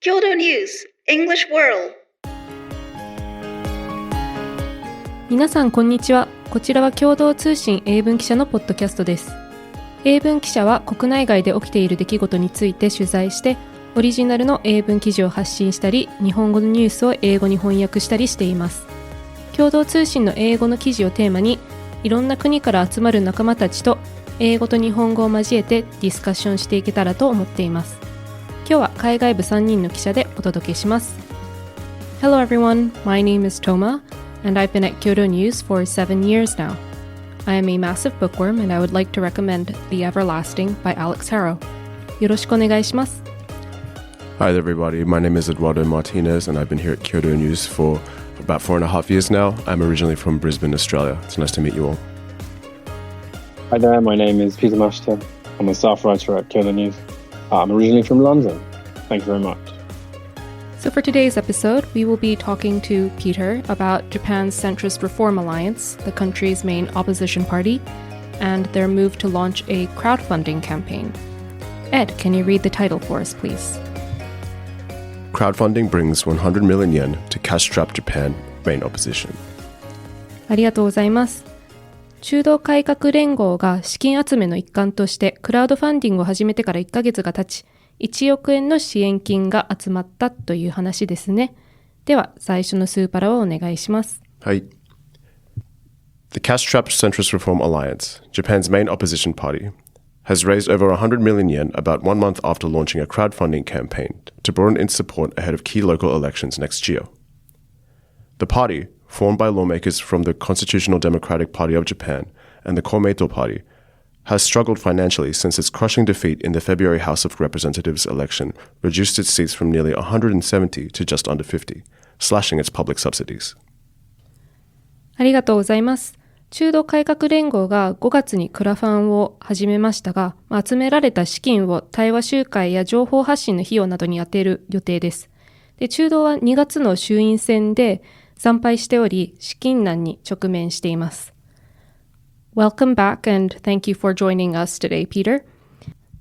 Kyodo News English World。 皆さんこんにちは。こちらは共同通信英文記者のポッドキャストです。英文記者は国内外で起きている出来事について取材してオリジナルの英文記事を発信したり、日本語のニュースを英語に翻訳したりしています。共同通信の英語の記事をテーマに、いろんな国から集まる仲間たちと英語と日本語を交えてディスカッションしていけたらと思っています。今日は海外部3人の記者でお届けします。Hello everyone, my name is Toma, and I've been at Kyodo News for 7 years now. I am a massive bookworm and I would like to recommend The Everlasting by Alex Harrow. よろしくお願いします。Hi there, everybody. My name is Eduardo Martinez, and I've been here at Kyodo News for about 4.5 years now. I'm originally from Brisbane, Australia. It's nice to meet you all. Hi there, my name is Peter Mashter. I'm a staff writer at Kyodo News. I'm originally from London. Thank you very much. So for today's episode, we will be talking to Peter about Japan's Centrist Reform Alliance, the country's main opposition party, and their move to launch a crowdfunding campaign. Ed, can you read the title for us, please? Crowdfunding brings 100 million yen to cash-strapped Japan, main opposition. ありがとうございます。中道改革連合が資金集めの一環としてクラウドファンディングを始めてから1ヶ月が経ち、1億円の支援金が集まったという話ですね。では、最初のスーパラをお願いします。はい。The cash-strapped Centrist Reform Alliance, Japan's main opposition party, has raised over 100 million yen about 1 month after launching a crowdfunding campaign to broaden its support ahead of key local elections next year. The party, formed by lawmakers from the Constitutional Democratic Party of Japan and the Komeito Party, has struggled financially since its crushing defeat in the February House of Representatives election reduced its seats from nearly 170 to just under 50, slashing its public subsidies. ありがとうございます。中道改革連合が5月にクラファンを始めましたが、集められた資金を対話集会や情報発信の費用などに充てる予定です。で、中道は2月の衆院選で惨敗しており、資金難に直面しています。Welcome back and thank you for joining us today, Peter.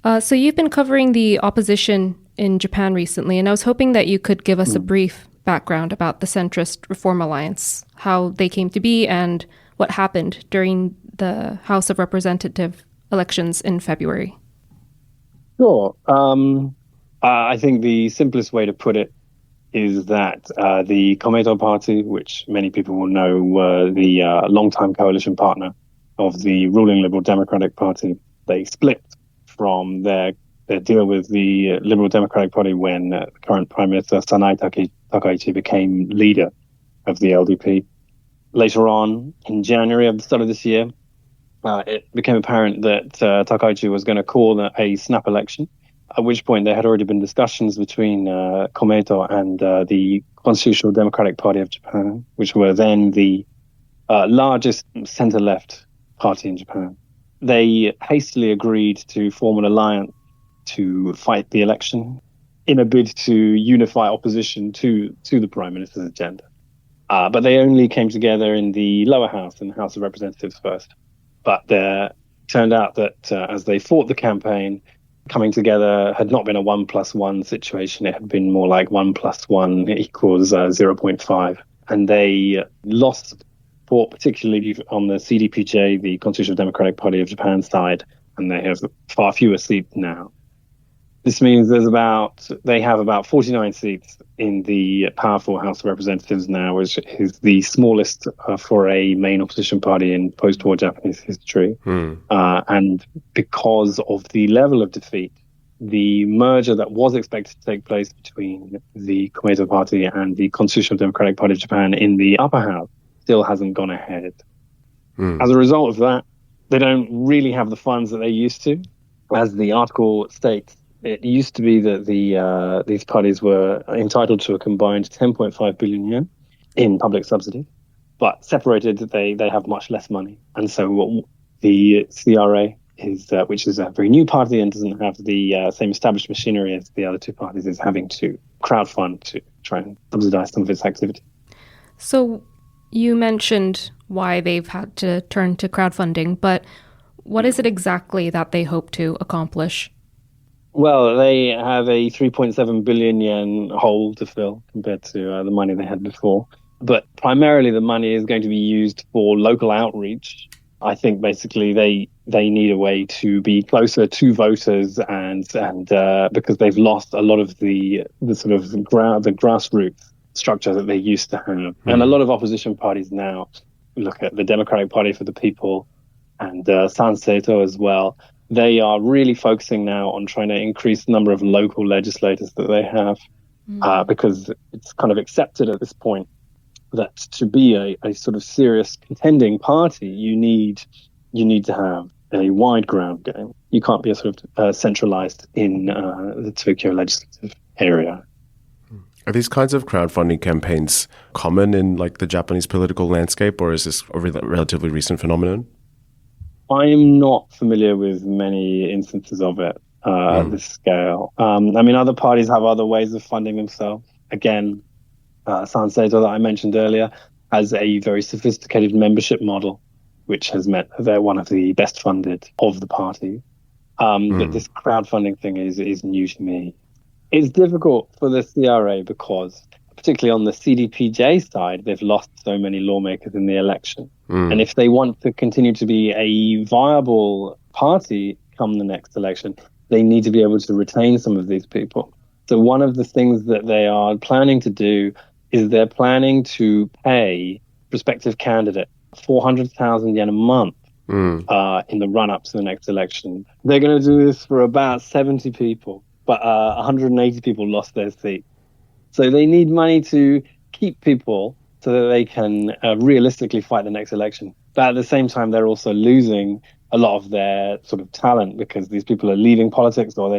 So you've been covering the opposition in Japan recently, and I was hoping that you could give us a brief background about the Centrist Reform Alliance, how they came to be, and what happened during the House of Representatives elections in February. Sure. I think the simplest way to put it is that the Komeito Party, which many people will know were the longtime coalition partner of the ruling Liberal Democratic Party, they split from their deal with the Liberal Democratic Party when current Prime Minister Sanai Takaichi became leader of the LDP. Later on, in January of the start of this year, it became apparent that Takaichi was going to call a snap election, at which point there had already been discussions between Komeito and the Constitutional Democratic Party of Japan, which were then the largest center-left party in Japan. They hastily agreed to form an alliance to fight the election in a bid to unify opposition to the Prime Minister's agenda. But they only came together in the lower house, in the House of Representatives first. But there turned out that as they fought the campaign, coming together had not been a 1+1 situation. It had been more like 1+1 equals 0.5. And they lost support, particularly on the CDPJ, the Constitutional Democratic Party of Japan side, and they have far fewer seats now. This means they have about 49 seats in the powerful House of Representatives now, which is the smallest for a main opposition party in post-war Japanese history. And because of the level of defeat, the merger that was expected to take place between the Komeito Party and the Constitutional Democratic Party of Japan in the upper house still hasn't gone ahead. As a result of that, they don't really have the funds that they used to. As the article states, it used to be that these parties were entitled to a combined 10.5 billion yen in public subsidy, but separated, they have much less money. And so what the CRA is, which is a very new party and doesn't have the same established machinery as the other two parties, is having to crowdfund to try and subsidize some of its activity. So you mentioned why they've had to turn to crowdfunding, but what is it exactly that they hope to accomplish? Well, they have a 3.7 billion yen hole to fill compared to the money they had before. But primarily the money is going to be used for local outreach. I think basically they need a way to be closer to voters and because they've lost a lot of the sort of the grassroots structure that they used to have. And a lot of opposition parties now, look at the Democratic Party for the People and Sanseito as well. They are really focusing now on trying to increase the number of local legislators that they have because it's kind of accepted at this point that to be a sort of serious contending party, you need to have a wide ground game. You can't be a sort of centralized in the Tokyo legislative area. Are these kinds of crowdfunding campaigns common in like the Japanese political landscape, or is this a relatively recent phenomenon? I'm not familiar with many instances of it at this scale. I mean, other parties have other ways of funding themselves. Again, Sanseito that I mentioned earlier has a very sophisticated membership model, which has meant that they're one of the best funded of the party. But this crowdfunding thing is new to me. It's difficult for the CRA because, particularly on the CDPJ side, they've lost so many lawmakers in the election. And if they want to continue to be a viable party come the next election, they need to be able to retain some of these people. So one of the things that they are planning to do is they're planning to pay prospective candidate 400,000 yen a month in the run-up to the next election. They're going to do this for about 70 people, but 180 people lost their seat. So they need money to keep people so that they can realistically fight the next election. But at the same time, they're also losing a lot of their sort of talent because these people are leaving politics or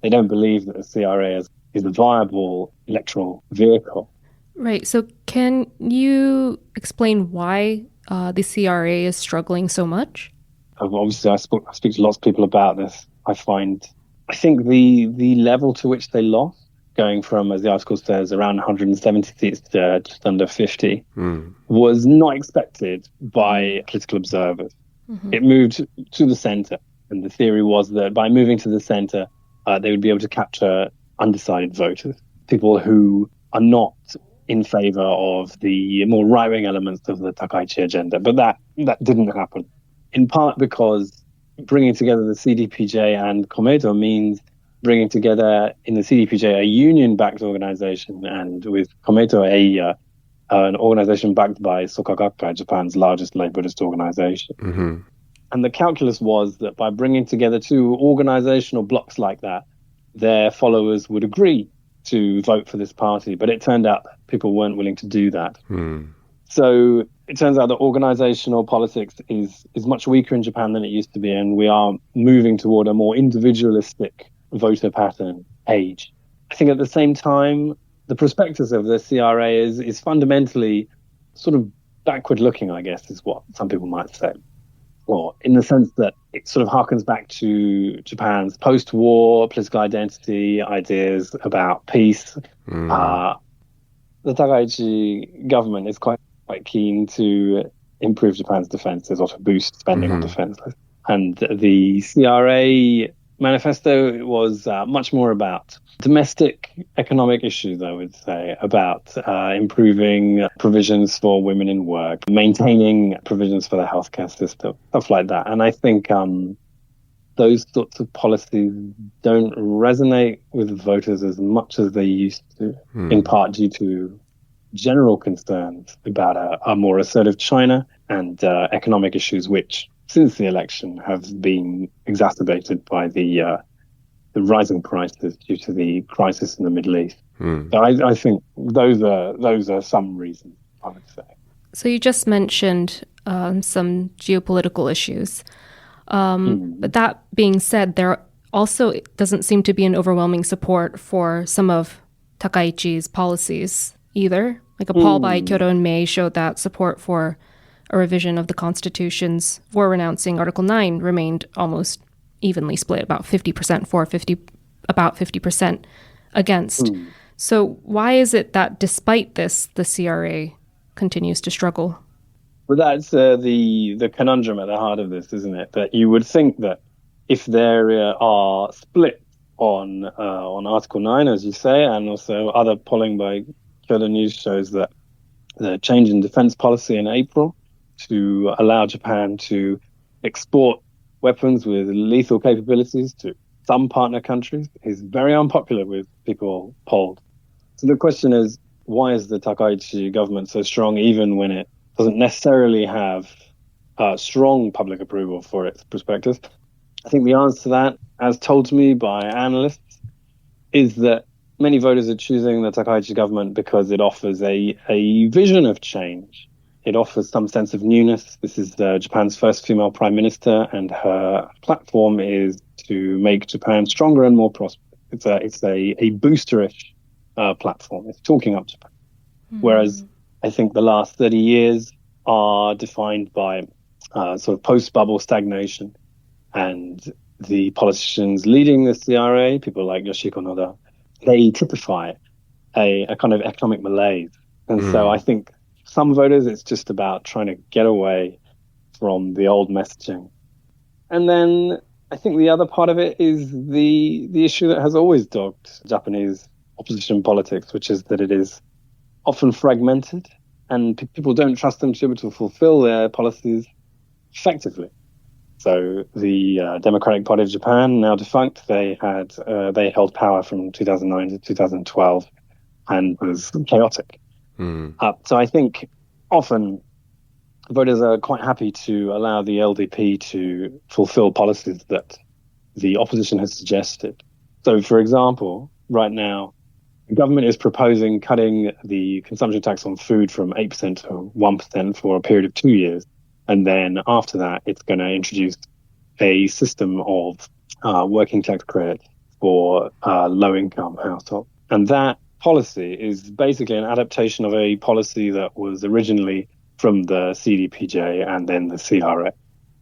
they don't believe that the CRA is a viable electoral vehicle. Right. So can you explain why the CRA is struggling so much? Obviously, I speak to lots of people about this. I think the level to which they lost, going from, as the article says, around 170 seats to just under 50, was not expected by political observers. It moved to the center. And the theory was that by moving to the center, they would be able to capture undecided voters, people who are not in favor of the more right-wing elements of the Takaichi agenda. But that didn't happen, in part because bringing together the CDPJ and Komeito means bringing together in the CDPJ a union-backed organization and with Komeito an organization backed by Soka Gakkai, Japan's largest laborist organization. And the calculus was that by bringing together two organizational blocks like that, their followers would agree to vote for this party. But it turned out people weren't willing to do that. So it turns out that organizational politics is much weaker in Japan than it used to be, and we are moving toward a more individualistic voter pattern age. I think at the same time, the prospectus of the CRA is fundamentally sort of backward looking, I guess, is what some people might say. Or in the sense that it sort of harkens back to Japan's post-war political identity, ideas about peace. The Takaichi government is quite keen to improve Japan's defenses or to boost spending on defenses. And the CRA manifesto was much more about domestic economic issues, I would say, about improving provisions for women in work, maintaining provisions for the healthcare system, stuff like that. And I think those sorts of policies don't resonate with voters as much as they used to, in part due to general concerns about a more assertive China and economic issues, which since the election have been exacerbated by the rising prices due to the crisis in the Middle East. So I think those are some reasons, I would say. So you just mentioned some geopolitical issues. But that being said, there also doesn't seem to be an overwhelming support for some of Takaichi's policies either. Like a poll by Kyodo in May showed that support for a revision of the constitutions for renouncing Article 9 remained almost evenly split, about 50% for, about 50% against. So why is it that despite this, the CRA continues to struggle? Well, that's the conundrum at the heart of this, isn't it? That you would think that if there are splits on Article 9, as you say, and also other polling by Kyodo News shows that the change in defense policy in April to allow Japan to export weapons with lethal capabilities to some partner countries is very unpopular with people polled. So the question is, why is the Takaichi government so strong even when it doesn't necessarily have strong public approval for its perspectives? I think the answer to that, as told to me by analysts, is that many voters are choosing the Takaichi government because it offers a vision of change. It offers some sense of newness. This is Japan's first female prime minister, and her platform is to make Japan stronger and more prosperous. It's a boosterish platform. It's talking up Japan. Whereas I think the last 30 years are defined by sort of post-bubble stagnation, and the politicians leading the CRA, people like Yoshiko Noda, they typify a kind of economic malaise. And so I think some voters, it's just about trying to get away from the old messaging. And then I think the other part of it is the issue that has always dogged Japanese opposition politics, which is that it is often fragmented and people don't trust them to be able to fulfill their policies effectively. So the Democratic Party of Japan, now defunct, they held power from 2009 to 2012 and was chaotic. So I think often voters are quite happy to allow the LDP to fulfill policies that the opposition has suggested. So, for example, right now, the government is proposing cutting the consumption tax on food from 8% to 1% for a period of 2 years. And then after that, it's going to introduce a system of working tax credit for low-income households. And that policy is basically an adaptation of a policy that was originally from the CDPJ and then the CRA.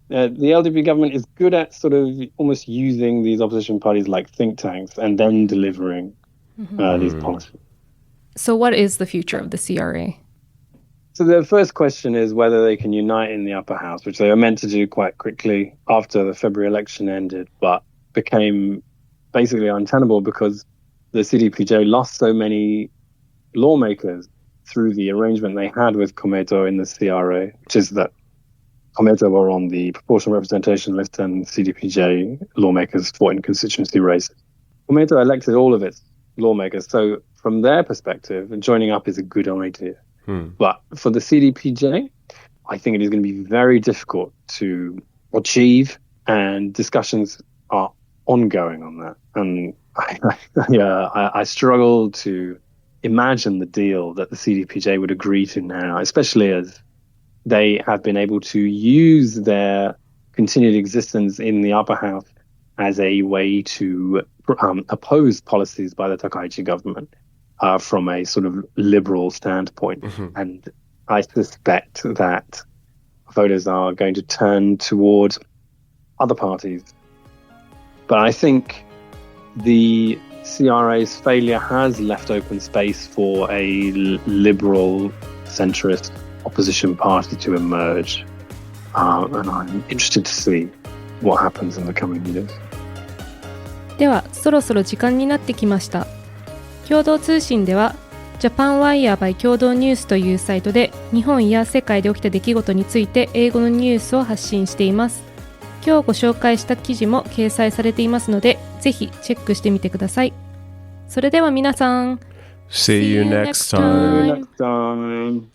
The LDP government is good at sort of almost using these opposition parties like think tanks and then delivering these policies. So what is the future of the CRA? So the first question is whether they can unite in the upper house, which they were meant to do quite quickly after the February election ended, but became basically untenable because the CDPJ lost so many lawmakers through the arrangement they had with Komeito in the CRA, which is that Komeito were on the proportional representation list and CDPJ lawmakers fought in constituency races. Komeito elected all of its lawmakers, so from their perspective, joining up is a good idea. But for the CDPJ, I think it is going to be very difficult to achieve, and discussions are ongoing on that. And I struggle to imagine the deal that the CDPJ would agree to now, especially as they have been able to use their continued existence in the upper house as a way to oppose policies by the Takaichi government. From a sort of liberal standpoint. And I suspect that voters are going to turn towards other parties. But I think the CRA's failure has left open space for a liberal, centrist opposition party to emerge. And I'm interested to see what happens in the coming years. では、そろそろ時間になってきました。共同通信ではジャパンワイヤー by 共同ニュースというサイトで日本や世界で起きた出来事について英語のニュースを発信しています。今日ご紹介した記事も掲載されていますのでぜひチェックしてみてください。それでは皆さん See you next time.